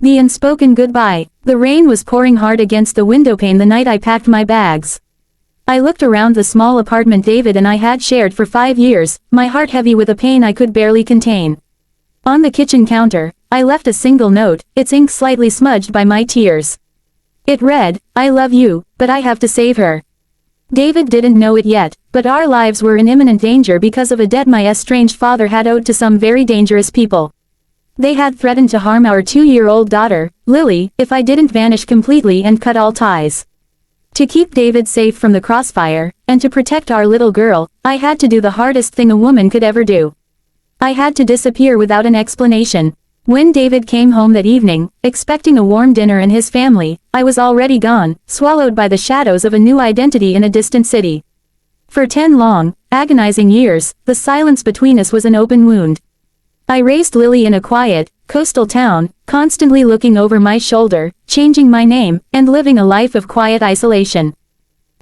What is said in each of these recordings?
The unspoken goodbye. The rain was pouring hard against the windowpane the night I packed my bags. I looked around the small apartment David and I had shared for 5 years, my heart heavy with a pain I could barely contain. On the kitchen counter, I left a single note, its ink slightly smudged by my tears. It read, "I love you, but I have to save her." David didn't know it yet, but our lives were in imminent danger because of a debt my estranged father had owed to some very dangerous people. They had threatened to harm our 2-year-old daughter, Lily, if I didn't vanish completely and cut all ties. To keep David safe from the crossfire, and to protect our little girl, I had to do the hardest thing a woman could ever do. I had to disappear without an explanation. When David came home that evening, expecting a warm dinner and his family, I was already gone, swallowed by the shadows of a new identity in a distant city. For 10 long, agonizing years, the silence between us was an open wound. I raised Lily in a quiet, coastal town, constantly looking over my shoulder, changing my name, and living a life of quiet isolation.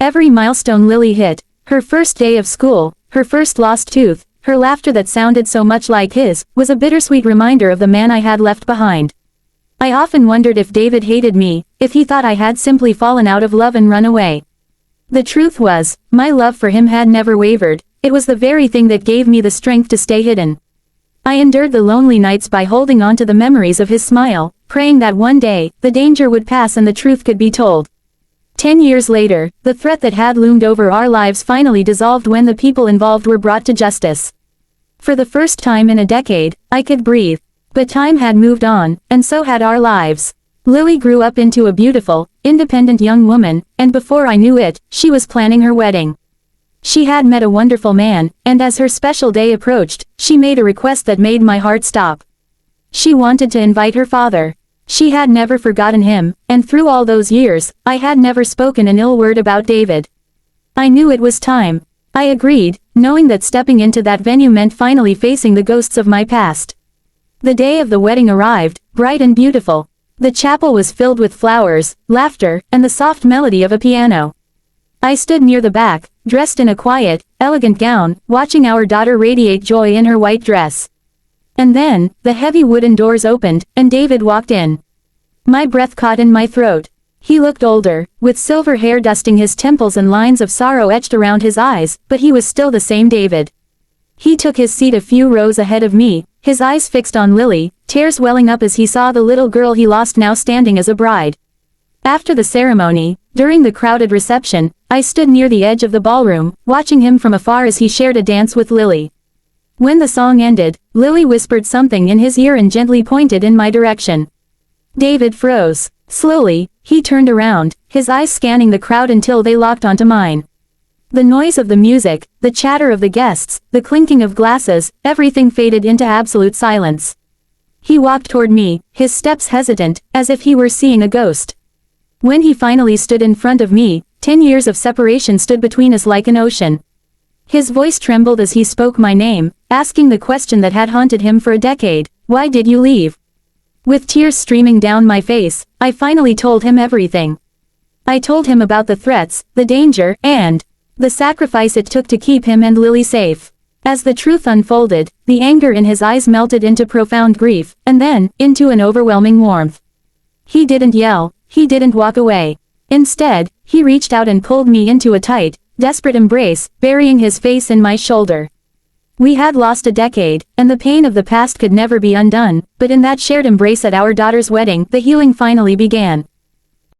Every milestone Lily hit, her first day of school, her first lost tooth, her laughter that sounded so much like his, was a bittersweet reminder of the man I had left behind. I often wondered if David hated me, if he thought I had simply fallen out of love and run away. The truth was, my love for him had never wavered. It was the very thing that gave me the strength to stay hidden. I endured the lonely nights by holding on to the memories of his smile, praying that one day, the danger would pass and the truth could be told. 10 years later, the threat that had loomed over our lives finally dissolved when the people involved were brought to justice. For the first time in a decade, I could breathe. But time had moved on, and so had our lives. Lily grew up into a beautiful, independent young woman, and before I knew it, she was planning her wedding. She had met a wonderful man, and as her special day approached, she made a request that made my heart stop. She wanted to invite her father. She had never forgotten him, and through all those years, I had never spoken an ill word about David. I knew it was time. I agreed, knowing that stepping into that venue meant finally facing the ghosts of my past. The day of the wedding arrived, bright and beautiful. The chapel was filled with flowers, laughter, and the soft melody of a piano. I stood near the back, dressed in a quiet, elegant gown, watching our daughter radiate joy in her white dress. And then, the heavy wooden doors opened, and David walked in. My breath caught in my throat. He looked older, with silver hair dusting his temples and lines of sorrow etched around his eyes, but he was still the same David. He took his seat a few rows ahead of me, his eyes fixed on Lily, tears welling up as he saw the little girl he lost now standing as a bride. After the ceremony, during the crowded reception, I stood near the edge of the ballroom, watching him from afar as he shared a dance with Lily. When the song ended, Lily whispered something in his ear and gently pointed in my direction. David froze. Slowly, he turned around, his eyes scanning the crowd until they locked onto mine. The noise of the music, the chatter of the guests, the clinking of glasses, everything faded into absolute silence. He walked toward me, his steps hesitant, as if he were seeing a ghost. When he finally stood in front of me, 10 years of separation stood between us like an ocean. His voice trembled as he spoke my name, asking the question that had haunted him for a decade: "Why did you leave?" With tears streaming down my face, I finally told him everything. I told him about the threats, the danger, and the sacrifice it took to keep him and Lily safe. As the truth unfolded, the anger in his eyes melted into profound grief, and then, into an overwhelming warmth. He didn't yell, he didn't walk away. Instead, he reached out and pulled me into a tight, desperate embrace, burying his face in my shoulder. We had lost a decade, and the pain of the past could never be undone, but in that shared embrace at our daughter's wedding, the healing finally began.